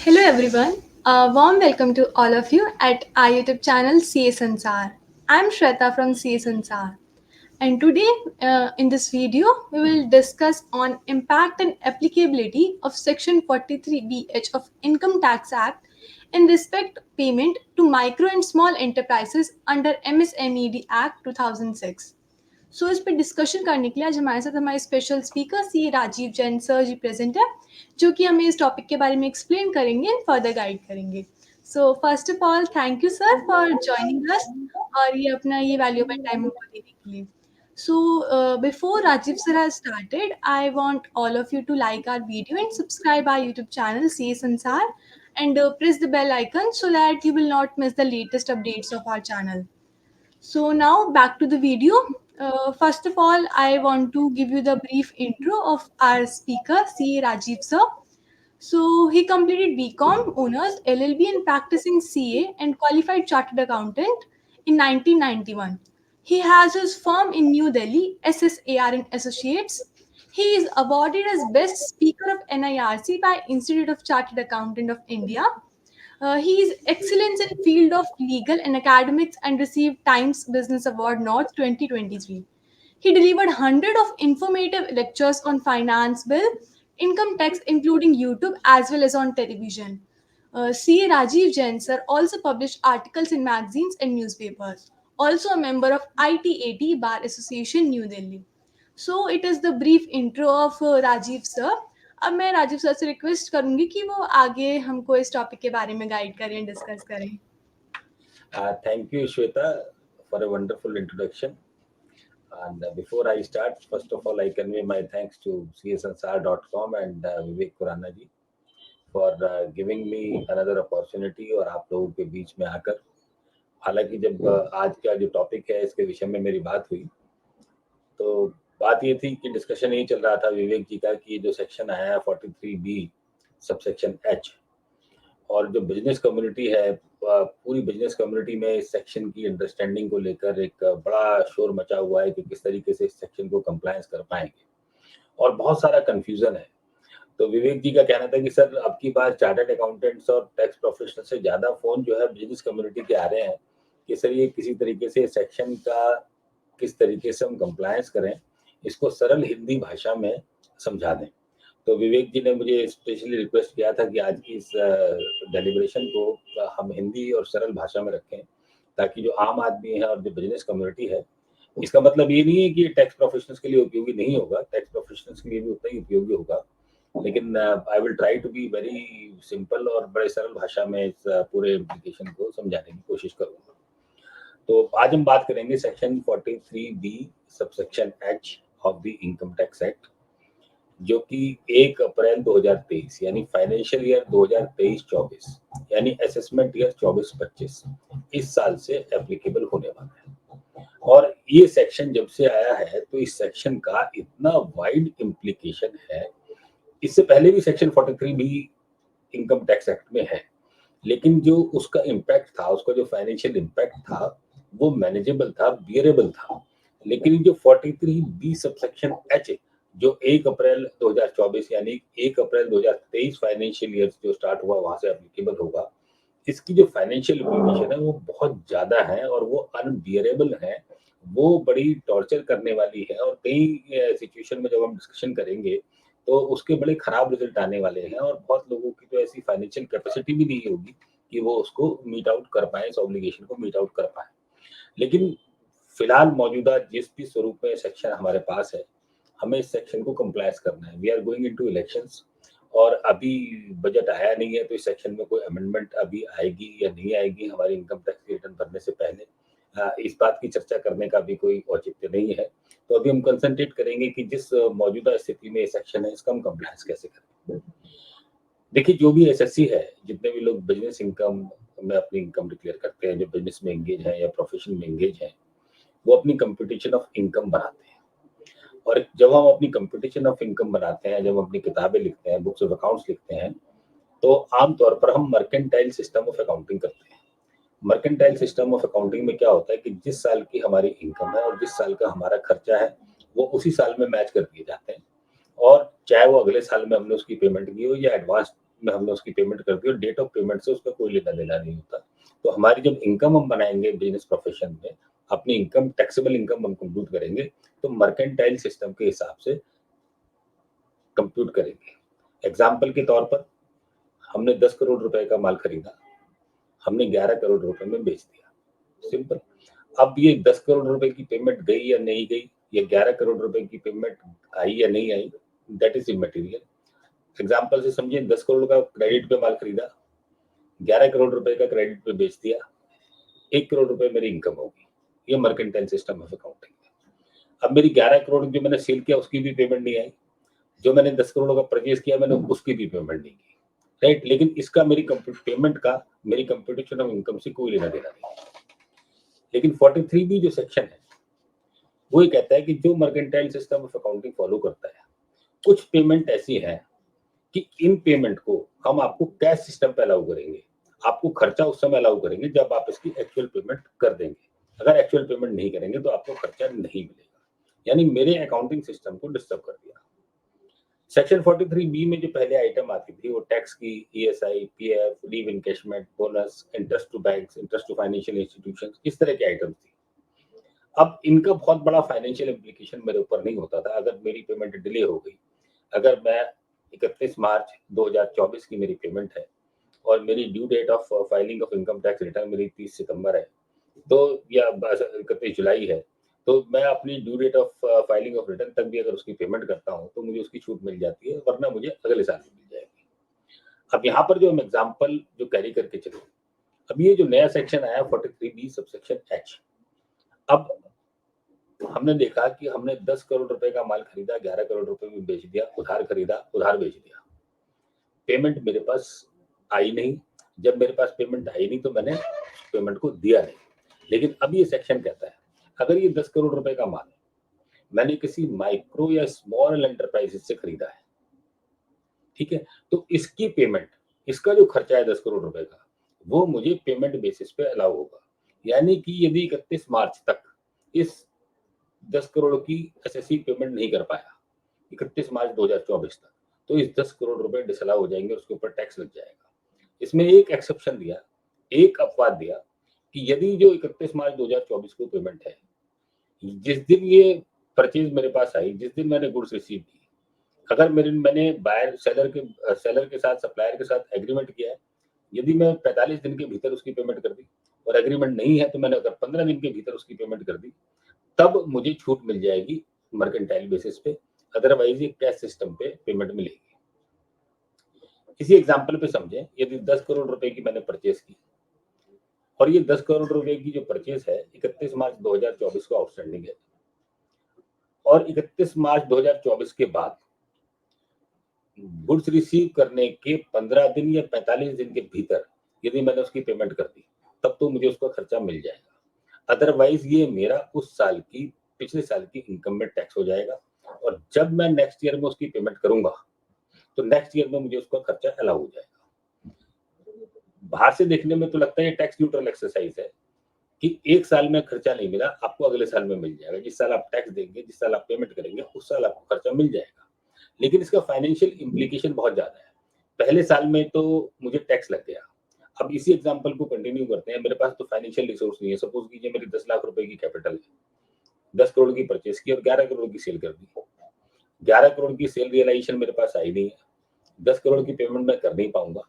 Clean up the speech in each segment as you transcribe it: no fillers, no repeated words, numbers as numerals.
Hello everyone, a warm welcome to all of you at our YouTube channel CA Sansar. I'm Shweta from CA Sansar, and today in this video we will discuss on impact and applicability of Section 43BH of Income Tax Act in respect payment to micro and small enterprises under MSMED Act 2006. सो इस पर discussion करने के लिए आज हमारे साथ हमारे special speaker सी Rajiv Jain sir जी present है जो कि हमें इस टॉपिक के बारे में एक्सप्लेन करेंगे एंड फर्दर गाइड करेंगे so first of all thank you sir for joining us और ये अपना ये वैल्यूएबल टाइम हमको देने के लिए so before Rajiv sir has started, I want all of you to like our video and subscribe our YouTube channel CA Sansar and press the bell icon so that you will not miss the latest updates of our channel. So now back to the video. First of all, I want to give you the brief intro of our speaker, C. Rajiv sir. So he completed BCom Honors LLB and practicing CA and qualified chartered accountant in 1991. He has his firm in New Delhi, SSAR and Associates. He is awarded as Best Speaker of NIRC by Institute of Chartered Accountant of India. He is excellence in field of legal and academics and received Times Business Award North 2023. He delivered hundreds of informative lectures on finance bill, income tax, including YouTube as well as on television. C. Rajiv Jain sir also published articles in magazines and newspapers. Also a member of ITAT Bar Association, New Delhi. So it is the brief intro of Rajiv sir. अब मैं Rajiv sir से request करूंगी कि वो आगे हमको इस topic के बारे में गाइड करें, डिस्कस करें. Thank you, Shweta, for a wonderful introduction. And before I start, first of all, I convey my thanks to csnsr.com and Vivek Khurana ji for giving me another opportunity और आप लोगों के बीच में आकर. हालांकि जब आज का जो टॉपिक है इसके विषय में मेरी बात हुई तो बात ये थी कि डिस्कशन यही चल रहा था विवेक जी का कि जो सेक्शन आया है 43B सबसेक्शन H और जो बिजनेस कम्युनिटी है पूरी बिजनेस कम्युनिटी में इस सेक्शन की अंडरस्टैंडिंग को लेकर एक बड़ा शोर मचा हुआ है कि किस तरीके से इस सेक्शन को कंप्लायंस कर पाएंगे और बहुत सारा कंफ्यूजन है. तो विवेक जी का कहना था कि सर अब की बार चार्टर्ड अकाउंटेंट्स और टैक्स प्रोफेशनल से ज़्यादा फ़ोन जो है बिजनेस कम्युनिटी के आ रहे हैं कि सर ये किसी तरीके से सेक्शन का किस तरीके से हम कंप्लायंस करें, इसको सरल हिंदी भाषा में समझा दें. तो विवेक जी ने मुझे स्पेशली रिक्वेस्ट किया था कि आज की इस डेलिब्रेशन को हम हिंदी और सरल भाषा में रखें ताकि जो आम आदमी है और जो बिजनेस कम्युनिटी है, इसका मतलब ये नहीं है कि टैक्स प्रोफेशनल्स के लिए उपयोगी नहीं होगा, टैक्स प्रोफेशनल्स के लिए भी उतना ही उपयोगी होगा, लेकिन I will try to be very simple और बड़े सरल भाषा में इस पूरे इम्प्लीकेशन को समझाने की कोशिश करूँगा. तो आज हम बात करेंगे section 43B subsection H of the income tax act जो कि 1 अप्रैल 2023 यानी फाइनेंशियल ईयर 2023-24 यानी असेसमेंट ईयर 24-25 इस साल से एप्लीकेबल होने वाला है. और ये सेक्शन जब से आया है तो इस सेक्शन का इतना वाइड इम्प्लीकेशन है. इससे पहले भी section 43B income tax act में है, लेकिन जो उसका इम्पैक्ट था, उसका जो फाइनेंशियल इम्पैक्ट था वो मैनेजेबल था, बियरेबल था. लेकिन जो 43B सबसेक्शन H जो 1 अप्रैल 2024 यानी 1 अप्रैल 2023 फाइनेंशियल ईयर जो स्टार्ट हुआ वहां से एप्लीकेबल होगा, इसकी जो फाइनेंशियल इम्प्लीकेशन है वो बहुत ज्यादा है और वो अनबियरेबल है, वो बड़ी टॉर्चर करने वाली है. और कई सिचुएशन में जब हम डिस्कशन करेंगे तो उसके बड़े खराब रिजल्ट आने वाले हैं और बहुत लोगों की तो ऐसी फाइनेंशियल कैपेसिटी भी नहीं होगी कि वो उसको मीट आउट कर पाए, इस ऑब्लिगेशन को मीट आउट कर पाए. लेकिन फिलहाल मौजूदा जिस भी स्वरूप में सेक्शन हमारे पास है, हमें इस सेक्शन को कंप्लायंस करना है. We are going into elections और अभी बजट आया नहीं है तो इस सेक्शन में कोई अमेंडमेंट अभी आएगी या नहीं आएगी हमारी इनकम टैक्स रिटर्न भरने से पहले, इस बात की चर्चा करने का भी कोई औचित्य नहीं है. तो अभी हम कंसंट्रेट करेंगे कि जिस मौजूदा स्थिति में ये सेक्शन है इसका हम कंप्लायंस कैसे करें. देखिए, जो भी एसएससी है, जितने भी लोग बिजनेस इनकम में अपनी इनकम डिक्लेयर करते हैं, जो बिजनेस में एंगेज हैं या प्रोफेशन में एंगेज हैं, वो अपनी कंपटीशन ऑफ इनकम बनाते हैं. और जब हम अपनी कंपटीशन ऑफ इनकम बनाते हैं, जब हम अपनी किताबें लिखते हैं, बुक्स ऑफ अकाउंट्स लिखते हैं, तो आमतौर पर हम मर्केंटाइल सिस्टम ऑफ अकाउंटिंग करते हैं. मर्केंटाइल सिस्टम ऑफ अकाउंटिंग में क्या होता है कि जिस साल की हमारी इनकम है और जिस साल का हमारा खर्चा है वो उसी साल में मैच कर दिए जाते हैं. और चाहे वो अगले साल में हमने उसकी पेमेंट की हो या एडवांस में हमने उसकी पेमेंट कर दी और डेट ऑफ पेमेंट से उसका कोई लेना देना नहीं होता। तो हमारी जब इनकम हम बनाएंगे बिजनेस प्रोफेशन में, अपनी इनकम, टैक्सेबल इनकम हम कंप्यूट करेंगे, तो मर्केंटाइल सिस्टम के हिसाब से कंप्यूट करेंगे। एग्जाम्पल के तौर पर हमने 10 करोड़ रुपए का माल खरीदा, हमने 11 करोड़ रुपए में बेच दिया, सिंपल। अब ये 10 करोड़ रुपए की पेमेंट गई या नहीं गई, या 11 करोड़ रुपए की पेमेंट आई या नहीं आई, दैट इज इमटेरियल। एग्जाम्पल से समझिए, 10 करोड़ का क्रेडिट पे माल खरीदा, 11 करोड़ रुपए का क्रेडिट पे बेच दिया, 1 करोड़ रुपए मेरी इनकम होगी। ये मर्केंटाइल सिस्टम ऑफ अकाउंटिंग है। अब मेरी 11 करोड़ जो मैंने सेल किया उसकी भी पेमेंट नहीं आई, जो मैंने 10 करोड़ का परचेज किया मैंने उसकी भी पेमेंट नहीं की, राइट। लेकिन इसका मेरी पेमेंट का मेरी कंप्यूटेशन ऑफ इनकम से कोई लेना देना नहीं। लेकिन 43B जो सेक्शन है वो ये कहता है कि जो mercantile system of accounting follow करता है, कुछ पेमेंट ऐसी है कि इन पेमेंट को हम आपको कैश सिस्टम पे अलाउ करेंगे, आपको खर्चा उस समय अलाउ करेंगे जब आप इसकी एक्चुअल पेमेंट कर देंगे। अगर एक्चुअल पेमेंट नहीं करेंगे तो आपको खर्चा नहीं मिलेगा। यानी मेरे अकाउंटिंग सिस्टम को डिस्टर्ब कर दिया। सेक्शन 43B में जो पहले आइटम आती थी वो टैक्स की, ESI, PF, leave encashment, bonus, interest to banks, interest to financial institutions, इस तरह के आइटम थी। अब इनका बहुत बड़ा फाइनेंशियल इम्प्लीकेशन मेरे ऊपर नहीं होता था अगर मेरी पेमेंट डिले हो गई। अगर मैं 31 मार्च 2024 की मेरी पेमेंट है और मेरी due date of filing of income tax return मेरी 30 सितंबर है, तो या 31 जुलाई है, तो मैं अपनी due date of filing of return तक भी अगर उसकी पेमेंट करता हूँ तो मुझे उसकी छूट मिल जाती है, वरना मुझे अगले साल में मिल जाएगी। अब यहाँ पर जो हम एग्जाम्पल जो कैरी करके चले, अब ये जो नया सेक्शन आया 43B सबसेक्शन H, अब हमने देखा कि हमने 10 करोड़ रुपए का माल खरीदा, 11 करोड़ रुपए में बेच दिया, उधार खरीदा, उधार बेच दिया, पेमेंट मेरे पास आई नहीं। जब मेरे पास पेमेंट आई नहीं तो मैंने पेमेंट को दिया नहीं। लेकिन अब ये सेक्शन कहता है अगर ये 10 करोड़ रुपए का माल मैंने किसी माइक्रो या स्मॉल एंटरप्राइजेस से खरीदा है, ठीक है, तो इसकी पेमेंट, इसका जो खर्चा है 10 करोड़ रुपए का, वो मुझे पेमेंट बेसिस पे अलाउ होगा। यानी कि यदि 31 मार्च तक इस 10 करोड़ की एसएससी पेमेंट नहीं कर पाया, 31 मार्च 2024 तक, तो इस 10 करोड़ रुपए डिसअलाउ हो जाएंगे, उसके ऊपर टैक्स लग जाएगा। इसमें एक एक्सेप्शन दिया, एक अपवाद दिया कि यदि जो 31 मार्च 2024 को पेमेंट है, जिस दिन ये परचेज मेरे पास आई, जिस दिन मैंने गुड्स रिसीव की, अगर मैंने बायर सेलर के साथ, सप्लायर के साथ एग्रीमेंट किया है, यदि मैं 45 दिन के भीतर उसकी पेमेंट कर दी और एग्रीमेंट नहीं है तो मैंने अगर 15 दिन के भीतर उसकी पेमेंट कर दी, तब मुझे छूट मिल जाएगी मर्केंटाइल बेसिस पे, अदरवाइज ये कैश सिस्टम पे पेमेंट मिलेगी। इसी एग्जांपल पे समझें, यदि 10 करोड़ रुपए की मैंने परचेस की और ये 10 करोड़ रुपए की जो परचेस है 31 मार्च 2024 को आउटस्टैंडिंग है, और 31 मार्च 2024 के बाद गुड्स रिसीव करने के 15 दिन या 45 दिन के भीतर यदि मैंने उसकी पेमेंट कर दी, तब तो मुझे उसका खर्चा मिल जाएगा। अदरवाइज ये मेरा उस साल की, पिछले साल की इनकम में टैक्स हो जाएगा, और जब मैं नेक्स्ट ईयर में उसकी पेमेंट करूंगा तो नेक्स्ट ईयर में मुझे उसका खर्चा अलाउ हो जाएगा। बाहर से देखने में तो लगता है ये टैक्स न्यूट्रल एक्सरसाइज है कि एक साल में खर्चा नहीं मिला, आपको अगले साल में मिल जाएगा। जिस साल आप टैक्स देंगे, जिस साल आप पेमेंट करेंगे, उस साल आपको खर्चा मिल जाएगा। लेकिन इसका फाइनेंशियल इम्प्लीकेशन बहुत ज्यादा है। पहले साल में तो मुझे टैक्स लग गया। अब इसी एग्जांपल को कंटिन्यू करते हैं। मेरे पास तो फाइनेंशियल रिसोर्स नहीं है। सपोज कीजिए मेरी 10 लाख रुपए की कैपिटल है, 10 करोड़ की परचेस की और 11 करोड़ की सेल कर दी। 11 करोड़ की सेल रियलाइजेशन मेरे पास आई नहीं है, 10 करोड़ की पेमेंट मैं कर नहीं पाऊंगा।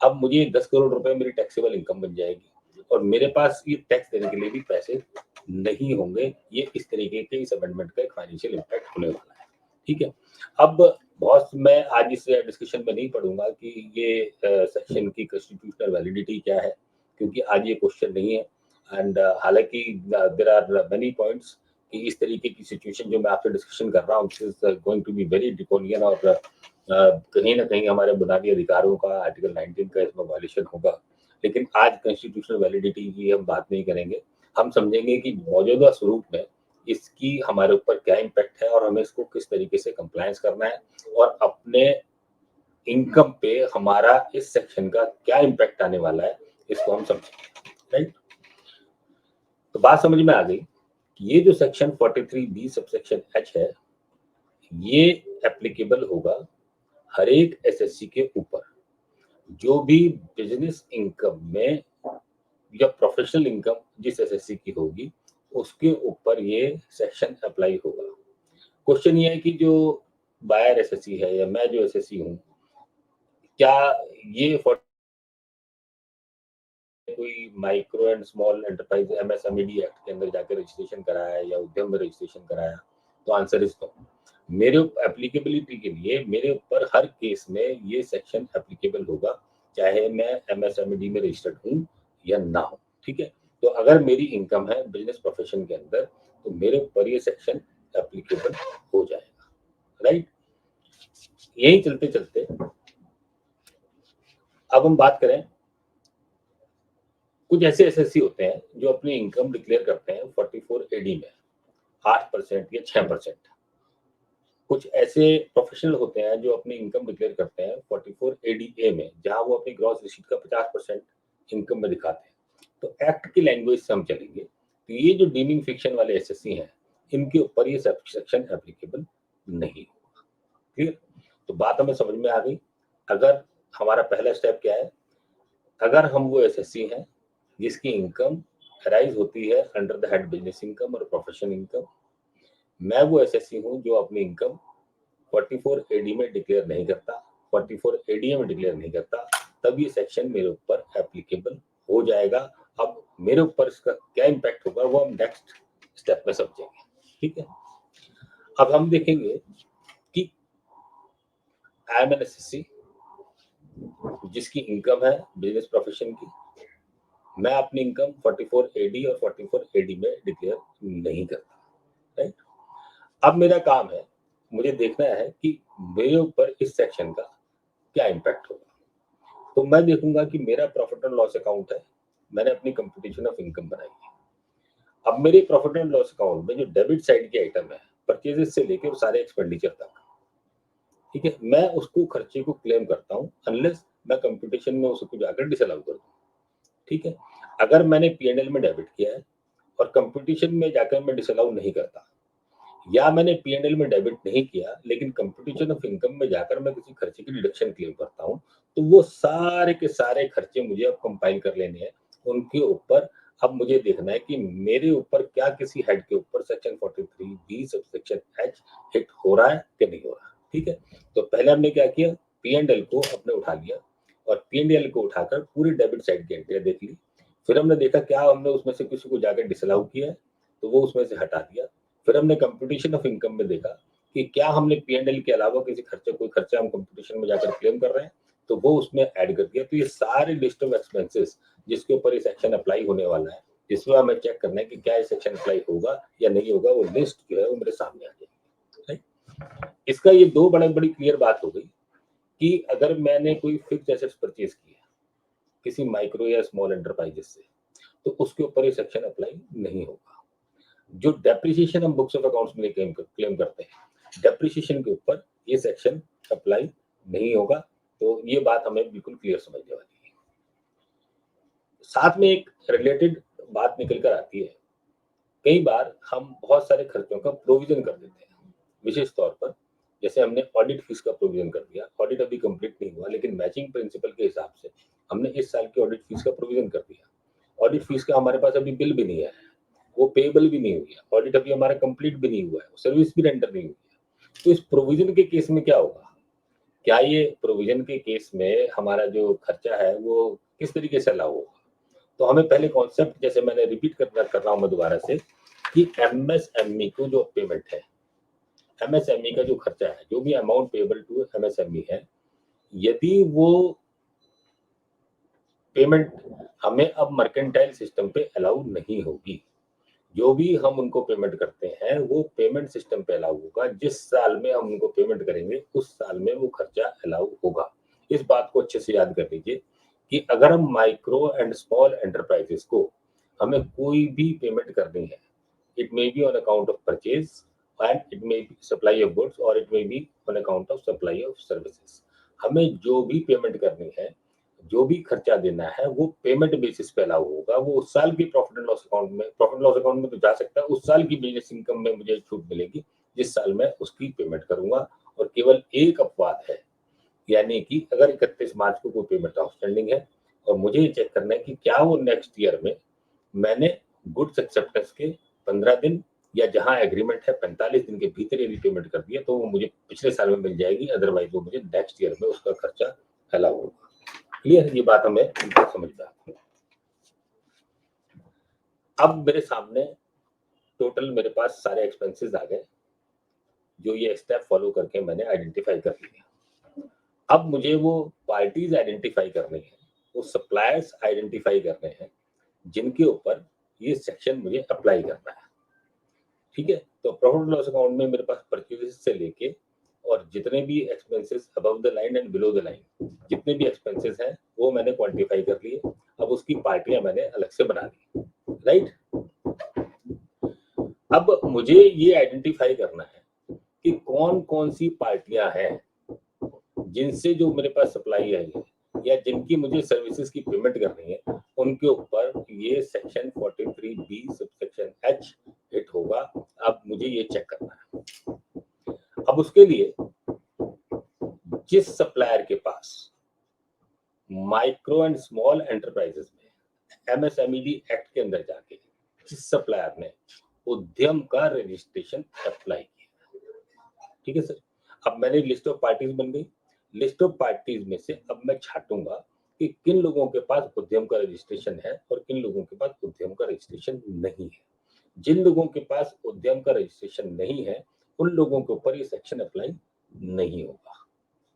अब मुझे 10 करोड़ रुपए मेरी टैक्सेबल इनकम बन जाएगी और मेरे पास ये टैक्स देने के लिए भी पैसे नहीं होंगे। ये इस तरीके के इस अमेंडमेंट का एक फाइनेंशियल इम्पैक्ट होने वाला है, ठीक है। अब बहुत, मैं आज इस डिस्कशन में नहीं पढ़ूंगा कि ये सेक्शन की कॉन्स्टिट्यूशनल वैलिडिटी क्या है, क्योंकि आज ये क्वेश्चन नहीं है। एंड हालांकि देयर आर मेनी पॉइंट्स कि इस तरीके की सिचुएशन जो मैं आपसे डिस्कशन कर रहा हूँ, this is going to be very draconian, और कहीं ना कहीं हमारे बुनियादी अधिकारों का, आर्टिकल 19 का इसमें वायलेशन होगा। लेकिन आज कॉन्स्टिट्यूशनल वैलिडिटी की हम बात नहीं करेंगे। हम समझेंगे कि मौजूदा स्वरूप में इसकी हमारे ऊपर क्या इम्पैक्ट है और हमें इसको किस तरीके से कंप्लायंस करना है, और अपने इनकम पे हमारा इस सेक्शन का क्या इम्पैक्ट आने वाला है, इसको हम समझेंगे, राइट। तो बात समझ में आ गई कि ये जो सेक्शन 43B सबसेक्शन H है, ये एप्लीकेबल होगा हर एक एसएससी के ऊपर। जो भी बिजनेस इनकम में या प्रोफेशनल इनकम जिस एसएससी की होगी उसके ऊपर ये सेक्शन अप्लाई होगा। क्वेश्चन ये है कि जो बायर एसएससी है या मैं जो एसएससी हूँ, क्या ये कोई micro and small enterprise MSMED act के अंदर जाकर रजिस्ट्रेशन कराया या उद्यम में रजिस्ट्रेशन कराया? तो आंसर इज नो। मेरे एप्लीकेबिलिटी के लिए मेरे ऊपर हर केस में ये सेक्शन एप्लीकेबल होगा, चाहे मैं एमएसएमईडी में रजिस्टर्ड हूँ या ना हो। ठीक है, तो अगर मेरी इनकम है बिजनेस प्रोफेशन के अंदर तो मेरे ऊपर ये सेक्शन एप्लीकेबल हो जाएगा। राइट, यही चलते चलते अब हम बात करें, कुछ ऐसे एसएससी होते हैं जो अपनी इनकम डिक्लेयर करते हैं 44 एडी में 8% या 6%। कुछ ऐसे प्रोफेशनल होते हैं जो अपनी इनकम डिक्लेयर करते हैं 44 एडीए में, जहां वो अपनी ग्रॉस रिसीट का 50% इनकम में दिखाते हैं। तो एक्ट की लैंग्वेज से हम चलेंगे तो ये जो डीमिंग फिक्शन वाले एसएससी हैं इनके ऊपर ये सेक्शन एप्लीकेबल नहीं होगा। क्लियर? तो बात हमें समझ में आ गई। अगर हमारा पहला स्टेप क्या है, अगर हम वो एसएससी हैं जिसकी इनकम अराइज होती है under the head business income और प्रोफेशनल इनकम, मैं वो एसएससी हूँ जो अपनी इनकम 44 एडी में डिक्लेयर नहीं करता, 44 एडीए में डिक्लेयर नहीं करता, तब ये सेक्शन मेरे ऊपर एप्लीकेबल हो जाएगा। अब मेरे ऊपर इसका क्या इम्पैक्ट होगा वो हम नेक्स्ट स्टेप में समझेंगे। ठीक है, अब हम देखेंगे कि आई एम एन एसएससी जिसकी इनकम है बिजनेस प्रोफेशन की, मैं अपनी इनकम 44 एडी और 44 एडी में डिक्लेयर नहीं करता। राइट, अब मेरा काम है, मुझे देखना है कि मेरे ऊपर इस सेक्शन का क्या इम्पैक्ट होगा। तो मैं देखूंगा कि मेरा प्रॉफिट एंड लॉस अकाउंट है, मैंने अपनी कंप्यूटेशन ऑफ इनकम बनाई है। अब मेरे प्रॉफिट एंड लॉस अकाउंट में जो डेबिट साइड के आइटम है, परचेजेस से लेकर सारे एक्सपेंडिचर तक, ठीक है, मैं उसको खर्चे को क्लेम करता हूँ अनलेस मैं कंप्यूटेशन में उसको जाकर डिसअलाउ कर दूँ। ठीक है, अगर मैंने पीएनएल में डेबिट किया है और कंप्यूटेशन में जाकर मैं डिसअलाउ नहीं करता, या मैंने पीएनएल में डेबिट नहीं किया लेकिन कंप्यूटेशन ऑफ इनकम में जाकर मैं किसी खर्चे की डिडक्शन क्लेम करता हूँ, तो वो सारे के सारे खर्चे मुझे अब कंपाइल कर लेने हैं। उनके ऊपर अब मुझे देखना है कि मेरे ऊपर क्या किसी हेड के ऊपर section 43 B subsection H hit हो रहा है कि नहीं हो रहा। ठीक है, तो पहले हमने क्या किया, पीएनएल को अपने उठा लिया और पीएनएल को उठाकर पूरी डेबिट साइड की एंट्रियां देख ली। फिर हमने देखा क्या हमने उसमें से किसी को जाकर डिसअलाउ किया है, तो वो उसमें से हटा दिया। फिर हमने कंप्यूटेशन ऑफ इनकम में देखा कि क्या हमने पीएनएल के अलावा किसी खर्चे कोई खर्चा हम कंप्यूटेशन में जाकर क्लेम कर रहे हैं, तो वो उसमें ऐड कर दिया। तो ये सारे लिस्ट ऑफ एक्सपेंसेस जिसके ऊपर ये सेक्शन अप्लाई होने वाला है, जिसमें हमें चेक करना है कि क्या ये सेक्शन अप्लाई होगा या नहीं होगा, वो लिस्ट जो है वो मेरे सामने आ जाएगी। इसका ये दो बड़ी क्लियर बात हो गई कि अगर मैंने कोई फिक्स एसेट्स परचेज की है किसी माइक्रो या स्मॉल एंटरप्राइजेस से, तो उसके ऊपर ये सेक्शन अप्लाई नहीं होगा। जो डेप्रिसिएशन हम बुक्स ऑफ अकाउंट्स में क्लेम करते हैं, डेप्रिसिएशन के ऊपर ये सेक्शन अप्लाई नहीं होगा। तो ये बात हमें बिल्कुल क्लियर समझने वाली है। साथ में एक रिलेटेड बात निकल कर आती है, कई बार हम बहुत सारे खर्चों का प्रोविजन कर देते हैं, विशेष तौर पर जैसे हमने ऑडिट फीस का प्रोविजन कर दिया, ऑडिट अभी कंप्लीट नहीं हुआ लेकिन मैचिंग प्रिंसिपल के हिसाब से हमने इस साल की ऑडिट फीस का प्रोविजन कर दिया। ऑडिट फीस का हमारे पास अभी बिल भी नहीं है, वो पेबल भी नहीं हुई है, ऑडिट अभी हमारा कंप्लीट भी नहीं हुआ है, सर्विस भी रेंडर नहीं हुई है। तो इस प्रोविजन के केस में क्या होगा, क्या ये प्रोविजन के केस में हमारा जो खर्चा है वो किस तरीके से अलाउ होगा? तो हमें पहले कॉन्सेप्ट, जैसे मैंने रिपीट कर रहा हूं मैं दोबारा से, कि एमएसएमई को जो पेमेंट है, एमएसएमई का जो खर्चा है, जो भी अमाउंट पेबल टू एमएसएमई है, यदि वो पेमेंट हमें अब मर्केंटाइल सिस्टम पे अलाउ नहीं होगी, जो भी हम उनको पेमेंट करते हैं वो पेमेंट सिस्टम पे अलाउ होगा। जिस साल में हम उनको पेमेंट करेंगे उस साल में वो खर्चा अलाउ होगा। इस बात को अच्छे से याद कर लीजिए कि अगर हम माइक्रो एंड स्मॉल एंटरप्राइजेस को हमें कोई भी पेमेंट करनी है, it may be on account of purchase and it may be supply of goods और it may be on account of supply of services, हमें जो भी पेमेंट करनी है, जो भी खर्चा देना है, वो पेमेंट बेसिस पे अलाउ होगा। वो उस साल की प्रॉफिट एंड लॉस अकाउंट में, प्रॉफिट एंड लॉस अकाउंट में तो जा सकता है, उस साल की बिजनेस इनकम में मुझे छूट मिलेगी जिस साल मैं उसकी पेमेंट करूंगा। और केवल एक अपवाद है, यानी कि अगर 31 मार्च को कोई पेमेंट आउटस्टैंडिंग है और मुझे ये चेक करना है कि क्या वो नेक्स्ट ईयर में मैंने गुड्स एक्सेप्टेंस के 15 दिन या जहां एग्रीमेंट है 45 दिन के भीतर यदि पेमेंट कर दिया तो वो मुझे पिछले साल में मिल जाएगी, अदरवाइज वो मुझे नेक्स्ट ईयर में उसका खर्चा अलाउ होगा। क्लियर है, ये बात हमें समझ में आती है। अब मेरे सामने टोटल मेरे पास सारे एक्सपेंसेस आ गए जो ये स्टेप फॉलो करके मैंने आइडेंटिफाई कर लिया। अब मुझे वो पार्टीज आइडेंटिफाई करनी है, वो सप्लायर्स आइडेंटिफाई करने हैं जिनके ऊपर ये सेक्शन मुझे अप्लाई करना है। ठीक है, तो प्रॉफिट एंड लॉस अकाउंट में मेरे पास परचेजेस से लेके और जितने भी expenses above the line and below the line जितने भी एक्सपेंसेस हैं वो मैंने क्वांटिफाई कर लिए। अब उसकी पार्टियां मैंने अलग से बना ली, राइट। अब मुझे ये आइडेंटिफाई करना है कि कौन कौन सी पार्टियां हैं जिनसे जो मेरे पास सप्लाई आई है या जिनकी मुझे सर्विसेज की पेमेंट करनी है, उनके ऊपर ये section 43B subsection H hit होगा। अब मुझे ये चेक करना है। अब उसके लिए जिस सप्लायर के पास माइक्रो एंड स्मॉल एंटरप्राइजेस में MSMED एक्ट के अंदर जाके जिस सप्लायर ने उद्यम का रजिस्ट्रेशन अप्लाई किया, ठीक है सर। अब मैंने लिस्ट ऑफ पार्टीज बन गई। लिस्ट ऑफ पार्टीज में से अब मैं छांटूंगा कि किन लोगों के पास उद्यम का रजिस्ट्रेशन है और किन लोगों के पास उद्यम का रजिस्ट्रेशन नहीं है। जिन लोगों के पास उद्यम का रजिस्ट्रेशन नहीं है उन लोगों के ऊपर ये सेक्शन अप्लाई नहीं होगा।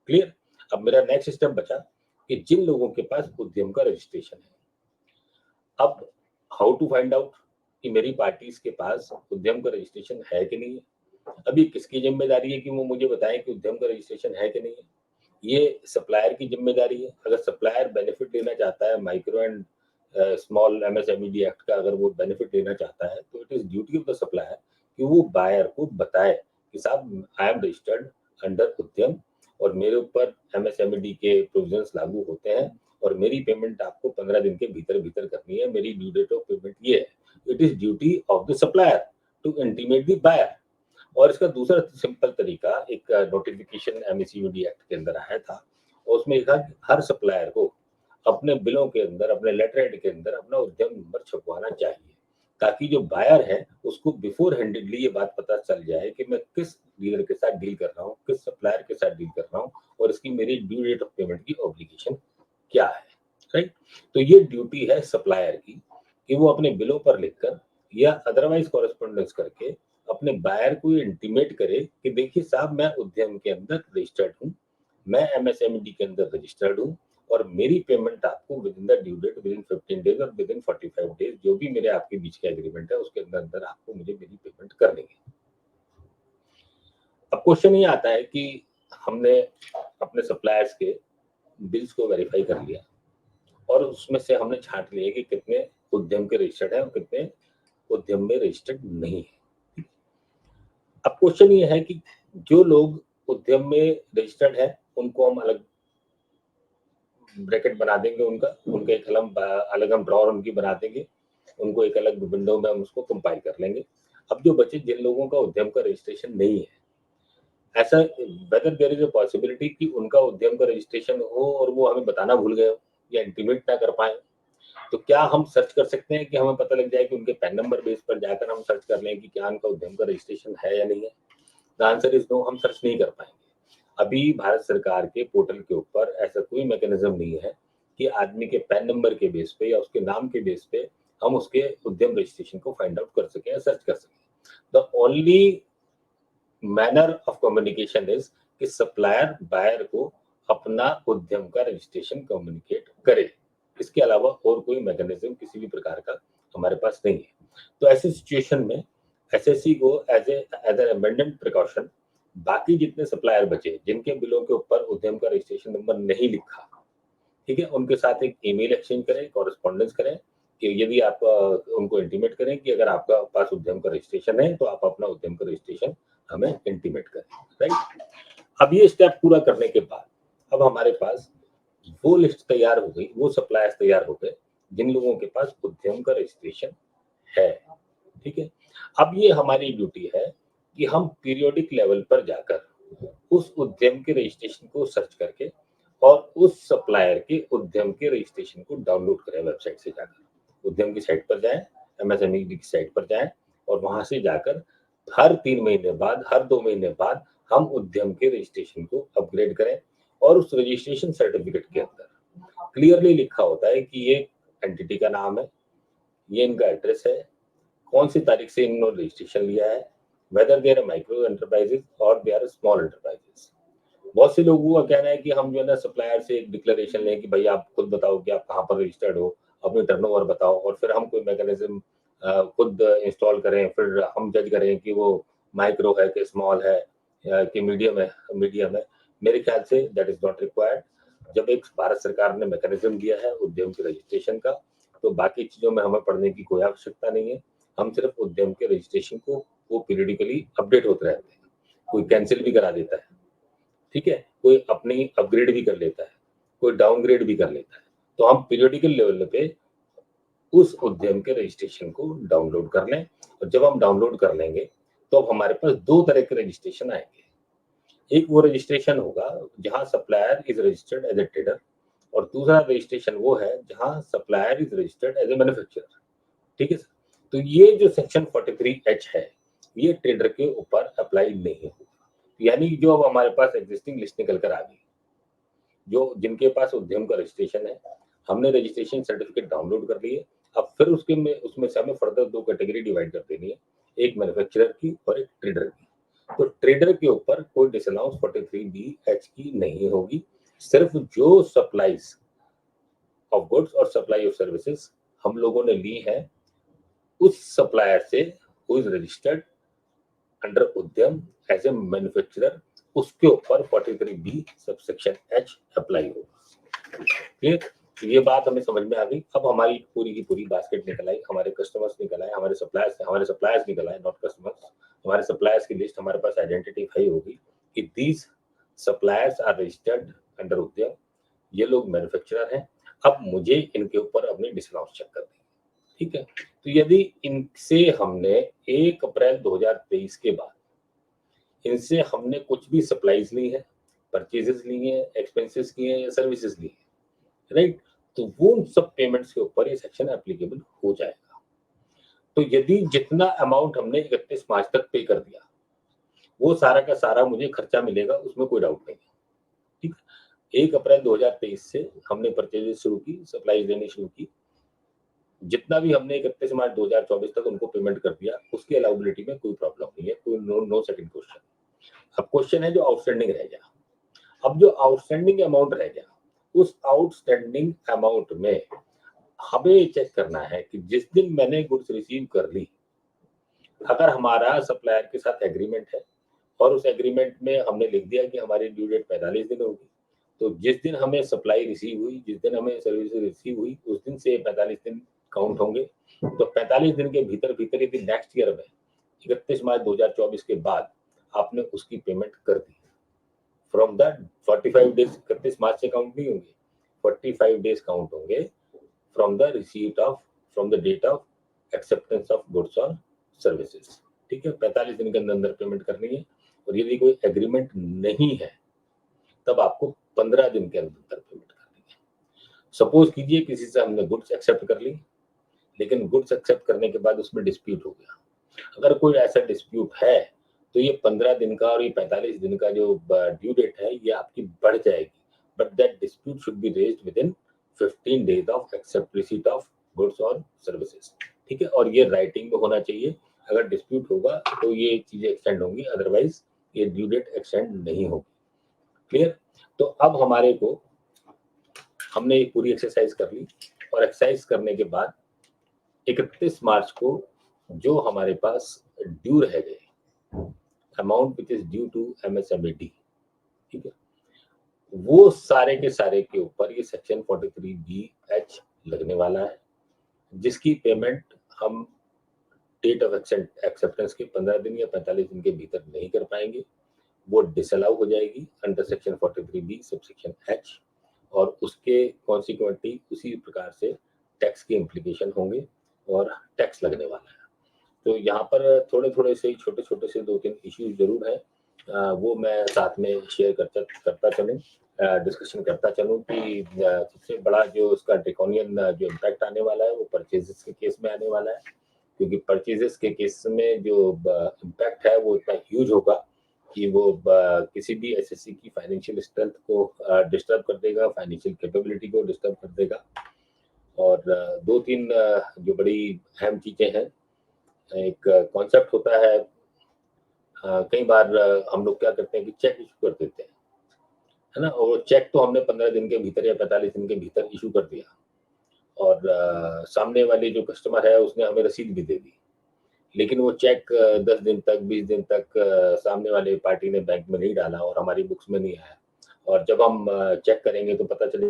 क्लियर। अब मेरा नेक्स्ट स्टेप बचा कि जिन लोगों के पास उद्यम का रजिस्ट्रेशन है, अब हाउ टू फाइंड आउट कि मेरी पार्टीज के पास उद्यम का रजिस्ट्रेशन है कि नहीं है। अभी किसकी जिम्मेदारी है कि वो मुझे बताएं कि उद्यम का रजिस्ट्रेशन है कि नहीं है। ये सप्लायर की जिम्मेदारी है। अगर सप्लायर बेनिफिट लेना चाहता है micro and small MSMED act का, अगर वो बेनिफिट लेना चाहता है तो it is duty of the supplier कि वो बायर को बताए कि साहब आई एम रजिस्टर्ड अंडर उद्यम और मेरे ऊपर MSMED के प्रोविजंस लागू होते हैं और मेरी पेमेंट आपको 15 दिन के भीतर भीतर करनी है। मेरी ड्यू डेट ऑफ पेमेंट ये है। It is duty of the supplier to intimate the buyer. और इसका दूसरा सिंपल तरीका एक नोटिफिकेशन MSMED एक्ट के अंदर आया था और उसमें लिखा कि हर सप्लायर को अपने बिलों के अंदर अपने लेटर हेड के अंदर अपना उद्यम नंबर छपवाना चाहिए ताकि जो बायर है उसको बिफोर हैंडेडली ये बात पता चल जाए कि मैं किस डीलर के साथ डील कर रहा हूँ, किस सप्लायर के साथ डील कर रहा हूँ और इसकी मेरी ड्यू डेट ऑफ पेमेंट की ऑब्लिगेशन क्या है, राइट। तो ये ड्यूटी है सप्लायर की कि वो अपने बिलों पर लिखकर या अदरवाइज कॉरेस्पॉन्डेंस करके अपने बायर को इंटीमेट करे कि देखिए साहब मैं उद्यम के अंदर रजिस्टर्ड हूँ, मैं MSMED के अंदर रजिस्टर्ड हूँ और मेरी पेमेंट आपको within the due date within 15 days और विद इन 45 डेज जो भी मेरे आपके बीच का एग्रीमेंट है उसके अंदर अंदर आपको मुझे मेरी पेमेंट करनी है। अब क्वेश्चन ये आता है कि हमने अपने सप्लायर्स के बिल्स को वेरीफाई कर लिया और उसमें से हमने छांट लिया कि कितने उद्यम के रजिस्टर्ड है और कितने उद्यम में रजिस्टर्ड नहीं है। अब क्वेश्चन ये है कि जो लोग उद्यम में रजिस्टर्ड है उनको हम अलग ब्रैकेट बना देंगे, उनका एक अलग हम ड्रॉर उनकी बना देंगे, उनको एक अलग विंडो में हम उसको कंपाइल कर लेंगे। अब जो बचे जिन लोगों का उद्यम का रजिस्ट्रेशन नहीं है, ऐसा whether there is a possibility कि उनका उद्यम का रजिस्ट्रेशन हो और वो हमें बताना भूल गए या इंटीमेट ना कर पाए, तो क्या हम सर्च कर सकते हैं कि हमें पता लग जाए कि उनके पैन नंबर बेस पर जाकर हम सर्च कर लें कि क्या उनका उद्यम का रजिस्ट्रेशन है या नहीं है। द आंसर इज नो, हम सर्च नहीं कर पाएंगे। अभी भारत सरकार के पोर्टल के ऊपर ऐसा कोई मैकेनिज्म नहीं है कि आदमी के पैन नंबर के बेस पे या उसके नाम के बेस पे हम उसके उद्यम रजिस्ट्रेशन को फाइंड आउट कर सके या सर्च कर सके। The only manner of communication is कि सप्लायर बायर को अपना उद्यम का रजिस्ट्रेशन कम्युनिकेट करे। इसके अलावा और कोई मैकेनिज्म किसी भी प्रकार का हमारे पास नहीं है। तो ऐसी सिचुएशन में SSC को एज एन अमेंडेंट प्रिकॉशन बाकी जितने सप्लायर बचे जिनके बिलों के ऊपर उद्यम का रजिस्ट्रेशन नंबर नहीं लिखा, ठीक है, उनके साथ एक ईमेल एक्सचेंज करें, कॉरेस्पॉन्डेंस करें कि यदि आप उनको इंटीमेट करें कि अगर आपका पास उद्यम का रजिस्ट्रेशन है तो आप अपना उद्यम का रजिस्ट्रेशन हमें इंटीमेट करें, राइट। अब ये स्टेप पूरा करने के बाद अब हमारे पास वो लिस्ट तैयार हो गई, वो सप्लायर्स तैयार हो गए जिन लोगों के पास उद्यम का रजिस्ट्रेशन है, ठीक है। अब ये हमारी ड्यूटी है कि हम पीरियोडिक लेवल पर जाकर उस उद्यम के रजिस्ट्रेशन को सर्च करके और उस सप्लायर के उद्यम के रजिस्ट्रेशन को डाउनलोड करें वेबसाइट से जाकर। उद्यम की साइट पर जाएं, एमएसएमई की साइट पर जाएं और वहां से जाकर हर 3 महीने बाद, हर 2 महीने बाद हम उद्यम के रजिस्ट्रेशन को अपग्रेड करें और उस रजिस्ट्रेशन सर्टिफिकेट के अंदर क्लियरली लिखा होता है कि ये एंटिटी का नाम है, ये इनका एड्रेस है, कौन सी तारीख से इन्होंने रजिस्ट्रेशन लिया है, whether they are micro enterprises और दे आर स्मॉल एंटरप्राइजेस। बहुत से लोगों का कहना है कि हम जो है ना सप्लायर से एक डिक्लेरेशन लें कि भाई आप खुद बताओ कि आप कहाँ पर रजिस्टर्ड हो, अपनी टर्नओवर बताओ और फिर हम कोई मैकेनिज्म खुद इंस्टॉल करें, फिर हम जज करें कि वो माइक्रो है कि स्मॉल है या कि मीडियम है। मेरे ख्याल say that is not required. जब एक भारत सरकार ने मैकेनिज्म दिया है उद्यम के रजिस्ट्रेशन का, तो बाकी चीजों में हमें पढ़ने की कोई आवश्यकता नहीं है। हम सिर्फ उद्यम के रजिस्ट्रेशन को वो पीरियडिकली अपडेट होते रहते हैं, कोई कैंसिल भी करा देता है, ठीक है, कोई अपनी अपग्रेड भी कर लेता है, कोई डाउनग्रेड भी कर लेता है। तो हम पीरियडिकल लेवल पे उस उद्यम के रजिस्ट्रेशन को डाउनलोड कर लें और जब हम डाउनलोड कर लेंगे तो अब हमारे पास दो तरह के रजिस्ट्रेशन आएंगे। एक वो रजिस्ट्रेशन होगा जहां supplier is registered as a trader और दूसरा रजिस्ट्रेशन वो है जहां supplier is registered as a manufacturer. ठीक है सर। तो ये जो सेक्शन 43H है ये ट्रेडर के ऊपर अप्लाई नहीं होगा। यानी जो अब हमारे पास एग्जिस्टिंग लिस्ट निकल कर आ गई, जो जिनके पास उद्यम का रजिस्ट्रेशन है, हमने रजिस्ट्रेशन सर्टिफिकेट डाउनलोड कर लिए। अब फिर उसमें से हमें फर्दर दो कैटेगरी डिवाइड कर देनी है, एक मैन्युफैक्चरर की और एक ट्रेडर की। तो ट्रेडर के ऊपर कोई डिसअलाउंस 43B(H) की नहीं होगी। सिर्फ जो सप्लाईज ऑफ गुड्स और सप्लाई ऑफ सर्विसेज हम लोगों ने ली है उस सप्लायर से हु इज रजिस्टर्ड अंडर उद्यम एज ए मैन्युफैक्चरर, उसके ऊपर 43B सबसेक्शन H अप्लाई होगा। क्लियर? तो ये बात हमें समझ में आ गई। अब हमारी पूरी की पूरी बास्केट निकल आई, हमारे कस्टमर्स निकल आए, हमारे सप्लायर्स निकल आए, नॉट कस्टमर्स। हमारे सप्लायर्स की लिस्ट हमारे पास आइडेंटिफाई होगी कि these suppliers are registered under Udyam, ये लोग मैन्युफैक्चरर हैं। अब मुझे इनके ऊपर अपने डिस्काउंट चेक करने हैं। ठीक है। तो यदि इनसे हमने 1 अप्रैल 2023 के बाद इनसे हमने कुछ भी सप्लाईज ली है, परचेजेस ली है, एक्सपेंसेस किए हैं या सर्विसेज ली है, राइट, तो वो सब पेमेंट्स के ऊपर ये सेक्शन एप्लीकेबल हो जाएगा। तो यदि जितना अमाउंट हमने 31 मार्च तक पे कर दिया वो सारा का सारा मुझे खर्चा मिलेगा, उसमें कोई डाउट नहीं है। ठीक है। 1 अप्रैल 2023 से हमने परचेजेस शुरू की, सप्लाईज देनी शुरू की, जितना भी हमने 31 मार्च 2024 तक उनको पेमेंट कर दिया उसकी अलाउबिलिटी में कोई प्रॉब्लम नहीं है, कोई नो सेकंड क्वेश्चन। अब क्वेश्चन है जो आउटस्टैंडिंग रह गया। अब जो आउटस्टैंडिंग अमाउंट रह गया उस आउटस्टैंडिंग अमाउंट में हमें चेक करना है कि जिस दिन मैंने गुड्स रिसीव कर ली, अगर हमारा सप्लायर के साथ एग्रीमेंट है और उस एग्रीमेंट में हमने लिख दिया कि हमारी ड्यू डेट 45 दिन होगी, तो जिस दिन हमें सप्लाई रिसीव हुई, जिस दिन हमें सर्विस रिसीव हुई, उस दिन से 45 दिन काउंट होंगे। तो 45 दिन के भीतर भीतर यदि नेक्स्ट ईयर में 31 मार्च 2024 के बाद आपने उसकी पेमेंट कर दी, फ्रॉम द 45 डेज, 31 मार्च से काउंट नहीं होंगे, 45 डेज काउंट होंगे from the receipt of, from the date of acceptance of goods और सर्विसेज। ठीक है, 45 दिन के अंदर अंदर पेमेंट करनी है। और यदि कोई एग्रीमेंट नहीं है तब आपको 15 दिन के अंदर पेमेंट करनी है। सपोज कीजिए किसी से हमने गुड्स एक्सेप्ट कर ली, लेकिन गुड्स एक्सेप्ट करने के बाद उसमें डिस्प्यूट हो गया। अगर कोई ऐसा डिस्प्यूट है तो ये 15 दिन का और ये 45 दिन का जो ड्यू डेट है ये आपकी बढ़ जाएगी, but that dispute should be raised within 15 days of except receipt of goods और सर्विसेज। ठीक है, और ये राइटिंग में होना चाहिए। अगर डिस्प्यूट होगा तो ये चीजें एक्सटेंड होंगी, अदरवाइज ये ड्यू डेट एक्सटेंड नहीं होगी। क्लियर? तो अब हमारे को, हमने ये पूरी एक्सरसाइज कर ली और एक्सरसाइज करने के बाद 31 मार्च को जो हमारे पास ड्यू रह गए, amount which is due to MSMED, ठीक है, वो सारे के सारे के ऊपर ये सेक्शन 43B(H) लगने वाला है, जिसकी पेमेंट हम डेट ऑफ एक्सेप्टेंस के 15 दिन या 45 दिन के भीतर नहीं कर पाएंगे, वो डिसअलाउ हो जाएगी under section 43B subsection H, और उसके कॉन्सिक्वेंटली उसी प्रकार से टैक्स के इम्प्लीकेशन होंगे और टैक्स लगने वाला है। तो यहाँ पर थोड़े थोड़े से छोटे छोटे से 2-3 इश्यूज जरूर हैं वो मैं साथ में शेयर करता चलूँ, डिस्कशन करता चलूँ कि सबसे बड़ा जो उसका ड्रैकोनियन जो इम्पैक्ट आने वाला है वो परचेज़ेस के केस में आने वाला है। क्योंकि परचेज़ेस के केस में जो इम्पैक्ट है वो इतना ह्यूज होगा कि वो किसी भी एसएससी की फाइनेंशियल स्ट्रेंथ को डिस्टर्ब कर देगा, फाइनेंशियल कैपेबिलिटी को डिस्टर्ब कर देगा। और 2-3 जो बड़ी अहम चीज़ें हैं, एक कॉन्सेप्ट होता है, कई बार हम लोग क्या करते हैं कि चेक इश्यू कर देते हैं, है ना? और चेक तो हमने 15 दिन के भीतर या 45 दिन के भीतर इश्यू कर दिया और सामने वाले जो कस्टमर है उसने हमें रसीद भी दे दी। लेकिन वो चेक 10 दिन तक, 20 दिन तक सामने वाले पार्टी ने बैंक में नहीं डाला और हमारी बुक्स में नहीं आया। और जब हम चेक करेंगे तो पता चले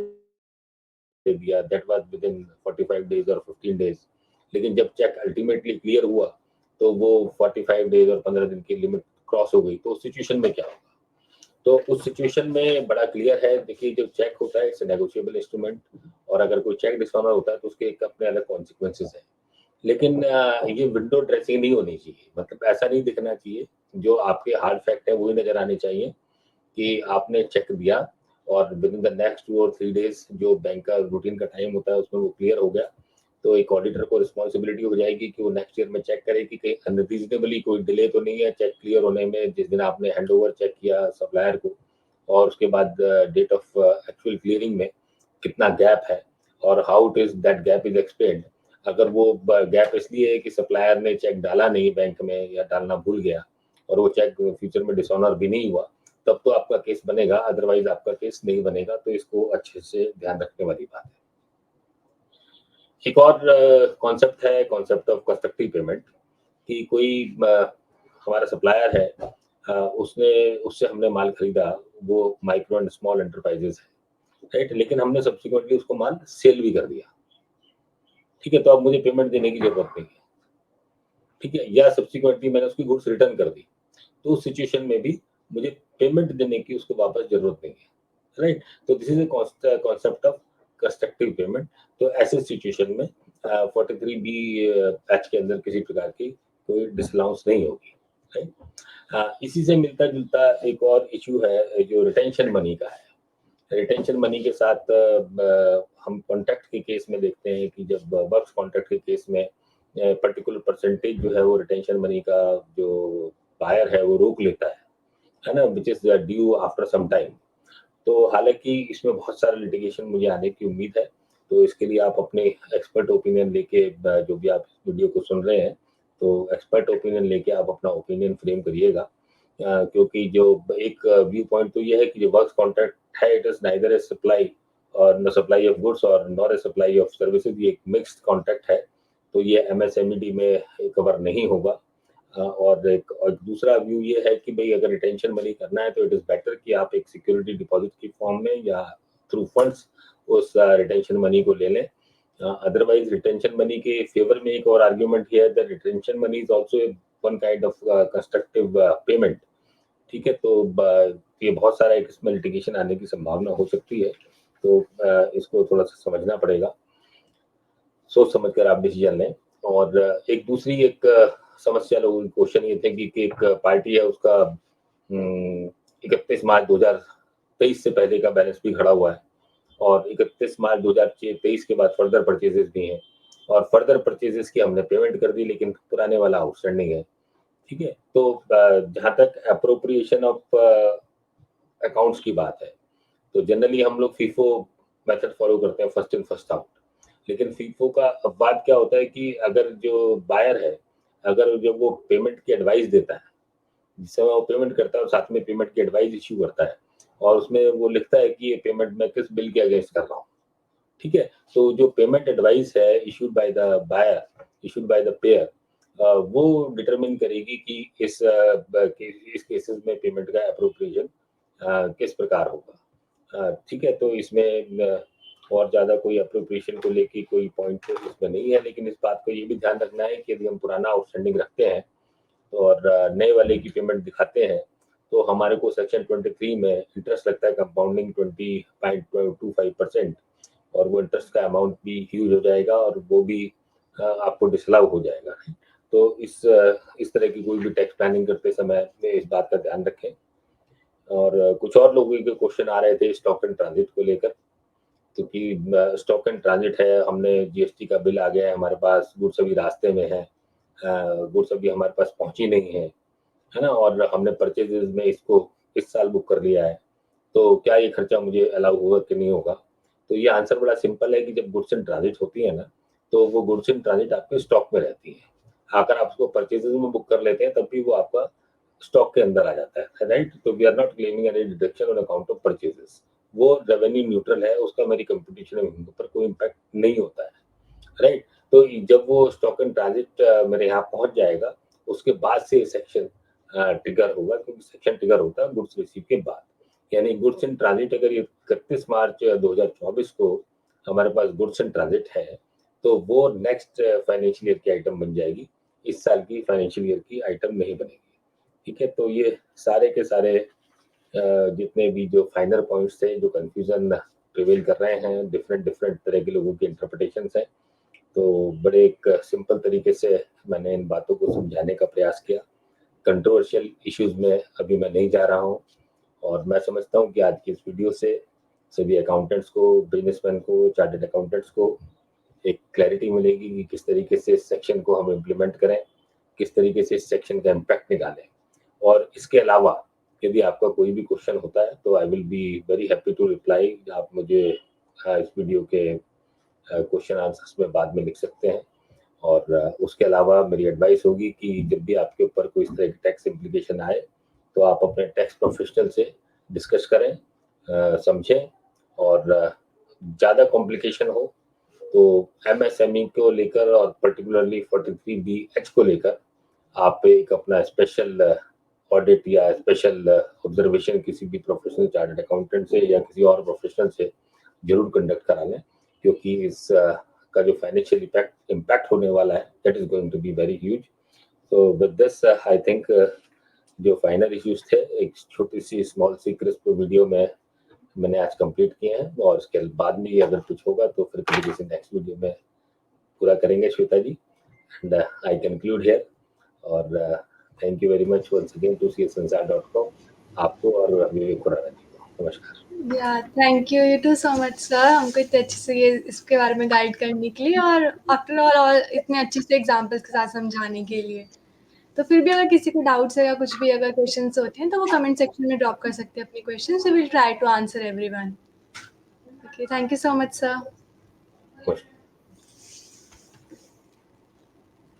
दिया दैट वाज़ विदिन 45 डेज़ और 15 डेज़। लेकिन जब चेक अल्टीमेटली क्लियर हुआ, तो वो 45 डेज़ और 15 दिन की लिमिट क्रॉस हो गई, तो उस सिचुएशन में क्या होगा? तो उस सिचुएशन में बड़ा क्लियर है, देखिए जो चेक होता है इट्स अ नेगोशिएबल इंस्ट्रूमेंट और अगर कोई चेक डिसऑनर होता है तो उसके एक अपने अलग कॉन्सिक्वेंसेस हैं। लेकिन ये विंडो ड्रेसिंग नहीं होनी चाहिए, मतलब ऐसा नहीं दिखना चाहिए, जो आपके हार्ड फैक्ट है वही नज़र आने चाहिए कि आपने चेक दिया और विदिन द नेक्स्ट 2 और 3 डेज़ जो बैंक का रूटीन का टाइम होता है उसमें वो क्लियर हो गया, तो एक ऑडिटर को रिस्पॉन्सिबिलिटी हो जाएगी कि वो नेक्स्ट ईयर में चेक करे कि कहीं अनरीज़नेबली कोई डिले तो नहीं है चेक क्लियर होने में, जिस दिन आपने हैंडओवर चेक किया सप्लायर को और उसके बाद डेट ऑफ एक्चुअल क्लियरिंग में कितना गैप है और how it is that gap is explained. अगर वो गैप इसलिए है कि सप्लायर ने चेक डाला नहीं बैंक में या डालना भूल गया और वो चेक फ्यूचर में डिसऑनर भी नहीं हुआ, तब तो आपका केस बनेगा, अदरवाइज आपका केस नहीं बनेगा, तो इसको अच्छे से ध्यान रखने वाली बात है। एक और कॉन्सेप्ट है कॉन्सेप्ट ऑफ कंस्ट्रक्टिव पेमेंट कि कोई हमारा सप्लायर है, उसने उससे हमने माल खरीदा, वो माइक्रो एंड स्मॉल एंटरप्राइजेस है, राइट? लेकिन हमने सब्सिक्वेंटली उसको माल सेल भी कर दिया, ठीक है? तो अब मुझे पेमेंट देने की जरूरत नहीं है, ठीक है? या सब्सिक्वेंटली मैंने उसकी गुड्स रिटर्न कर दी, तो उस सिचुएशन में भी मुझे पेमेंट देने की उसको वापस जरूरत नहीं है, राइट? तो this is a concept of constructive payment. तो ऐसे सिचुएशन में 43 बी पैच के अंदर किसी प्रकार की कोई डिसअलाउंस नहीं होगी, राइट? इसी से मिलता जुलता एक और इशू है जो रिटेंशन मनी का है। रिटेंशन मनी के साथ हम कॉन्ट्रैक्ट के केस में देखते हैं कि जब वर्क्स कॉन्ट्रैक्ट के केस में पर्टिकुलर परसेंटेज जो है वो रिटेंशन मनी का जो बायर है वो रोक लेता है ना? Which is due after some time. तो हालांकि इसमें बहुत सारा लिटिगेशन मुझे आने की उम्मीद है, तो इसके लिए आप अपने एक्सपर्ट ओपिनियन लेके जो भी आप वीडियो को सुन रहे हैं, तो एक्सपर्ट ओपिनियन लेके आप अपना ओपिनियन फ्रेम करिएगा, क्योंकि जो एक व्यू पॉइंट तो ये है कि जो वर्क्स कॉन्ट्रैक्ट है it is neither A supply और न सप्लाई ऑफ गुड्स और nor a supply of services, ये एक मिक्स्ड कॉन्ट्रैक्ट है, तो ये एमएसएमईडी में कवर नहीं होगा। और दूसरा व्यू ये है कि भाई अगर रिटेंशन मनी करना है तो इट इज़ बेटर कि आप एक सिक्योरिटी डिपॉजिट की फॉर्म में या थ्रू फंड्स उस रिटेंशन मनी को ले लें। अदरवाइज रिटेंशन मनी के फेवर में एक और आर्ग्यूमेंट ये है that retention money is also one kind of constructive payment, ठीक है? तो ये बहुत सारा एक इसमें लिटिगेशन आने की संभावना हो सकती है, तो इसको थोड़ा सा समझना पड़ेगा, सोच समझ कर आप डिसीजन लें। और एक दूसरी एक समस्या लोगों की क्वेश्चन ये थे कि एक पार्टी है उसका 31 मार्च 2023 से पहले का बैलेंस भी खड़ा हुआ है और 31 मार्च 2023 के बाद फर्दर परचेजेस भी हैं और फर्दर परचेजेस की हमने पेमेंट कर दी लेकिन पुराने वाला आउटस्टैंडिंग है, ठीक है? तो जहाँ तक अप्रोप्रिएशन ऑफ अकाउंट्स की बात है, तो जनरली हम लोग फीफो मेथड फॉलो करते हैं, फर्स्ट इन फर्स्ट आउट। लेकिन फीफो का अब बात क्या होता है कि अगर जो बायर है, अगर जब वो पेमेंट की एडवाइस देता है, जिस समय वो पेमेंट करता है और साथ में पेमेंट की एडवाइस इश्यू करता है और उसमें वो लिखता है कि ये पेमेंट मैं किस बिल के अगेंस्ट कर रहा हूँ, ठीक है? तो जो पेमेंट एडवाइस है issued by the buyer, issued by the payer, वो डिटरमिन करेगी कि इस केसेस में पेमेंट का अप्रोप्रिएशन किस प्रकार होगा। ठीक है, तो इसमें और ज़्यादा कोई अप्रोप्रिएशन को लेके कोई पॉइंट तो इसमें नहीं है, लेकिन इस बात को ये भी ध्यान रखना है कि यदि हम पुराना आउटस्टैंडिंग रखते हैं और नए वाले की पेमेंट दिखाते हैं, तो हमारे को सेक्शन 23 में इंटरेस्ट लगता है कंपाउंडिंग 20.25% और वो इंटरेस्ट का अमाउंट भी ह्यूज हो जाएगा और वो भी आपको डिसअलाउ हो जाएगा। तो इस तरह की कोई भी टैक्स प्लानिंग करते समय में इस बात का ध्यान रखें। और कुछ और लोगों के क्वेश्चन आ रहे थे स्टॉक इन ट्रांजिट को लेकर, क्योंकि स्टॉक इन ट्रांजिट है, हमने जीएसटी का बिल आ गया है हमारे पास, गुड्स अभी रास्ते में है, गुड्स अभी हमारे पास पहुंची नहीं है ना, और हमने परचेजेस में इसको इस साल बुक कर लिया है, तो क्या ये खर्चा मुझे अलाउ होगा कि नहीं होगा? तो ये आंसर बड़ा सिंपल है कि जब गुड्स इन ट्रांजिट होती है ना, तो वो गुड्स इन ट्रांजिट आपके स्टॉक में रहती है। अगर आप उसको परचेजेस में बुक कर लेते हैं तब भी वो आपका स्टॉक के अंदर आ जाता है, राइट? तो we are not claiming any deduction on account of purchases. वो रेवेन्यू न्यूट्रल है, उसका मेरी कंपटीशन में पर कोई इम्पैक्ट नहीं होता है, राइट? तो जब वो स्टॉक इन ट्रांजिट मेरे यहाँ पहुंच जाएगा, उसके बाद से सेक्शन ट्रिगर होगा, क्योंकि सेक्शन ट्रिगर होता है गुड्स रिसीव के बाद। यानी गुड्स इन ट्रांजिट अगर ये 31 मार्च 2024 को हमारे पास गुड्स इन ट्रांजिट है, तो वो नेक्स्ट फाइनेंशियल ईयर की आइटम बन जाएगी, इस साल की फाइनेंशियल ईयर की आइटम नहीं बनेगी। ठीक है, तो ये सारे के सारे जितने भी जो फाइनल पॉइंट्स थे, जो कंफ्यूजन प्रिवेल कर रहे हैं, डिफरेंट डिफरेंट तरह के लोगों की इंटरप्रिटेशंस हैं, तो बड़े एक सिंपल तरीके से मैंने इन बातों को समझाने का प्रयास किया। कंट्रोवर्शियल इश्यूज में अभी मैं नहीं जा रहा हूँ, और मैं समझता हूँ कि आज की इस वीडियो से सभी अकाउंटेंट्स को, बिजनेसमैन को, चार्टर्ड अकाउंटेंट्स को एक क्लैरिटी मिलेगी कि किस तरीके से इस सेक्शन को हम इम्प्लीमेंट करें, किस तरीके से इस सेक्शन का इम्पैक्ट निकालें। और इसके अलावा यदि आपका कोई भी क्वेश्चन होता है तो I will be very happy to reply. आप मुझे इस वीडियो के क्वेश्चन आंसर्स में बाद में लिख सकते हैं। और उसके अलावा मेरी एडवाइस होगी कि जब भी आपके ऊपर कोई इस तरह की टैक्स इम्प्लीकेशन आए, तो आप अपने टैक्स प्रोफेशनल से डिस्कस करें, समझें, और ज़्यादा कॉम्प्लिकेशन हो तो एमएसएमई को लेकर और पर्टिकुलरली 43B(H) को लेकर आप एक अपना स्पेशल ऑडिट या स्पेशल ऑब्जर्वेशन किसी भी प्रोफेशनल चार्टर्ड अकाउंटेंट से या किसी और प्रोफेशनल से जरूर कंडक्ट करा लें, क्योंकि इस का जो फाइनेंशियल इम्पैक्ट होने वाला है, that is going to be very huge. तो विद दिस आई थिंक जो फाइनल इश्यूज थे, एक छोटी सी स्मॉल सी क्रिस्प वीडियो में मैंने आज कंप्लीट किए हैं, और उसके बाद में अगर कुछ होगा तो फिर किसी नेक्स्ट वीडियो में पूरा करेंगे Shweta ji. And I conclude here, और thank you very much once again to csnsr.com, आपको और विवेक खुराना जी को नमस्कार। या thank you too so much sir, हमको इतने अच्छे से ये इसके बारे में गाइड करने के लिए, और आफ्टर ऑल इतने अच्छे से एग्जांपल्स के साथ समझाने के लिए। तो फिर भी अगर किसी को डाउट्स है या कुछ भी अगर क्वेश्चंस होते हैं तो वो कमेंट सेक्शन में ड्रॉप कर सकते हैं अपने questions, we will try to answer everyone. Okay, thank you so much sir.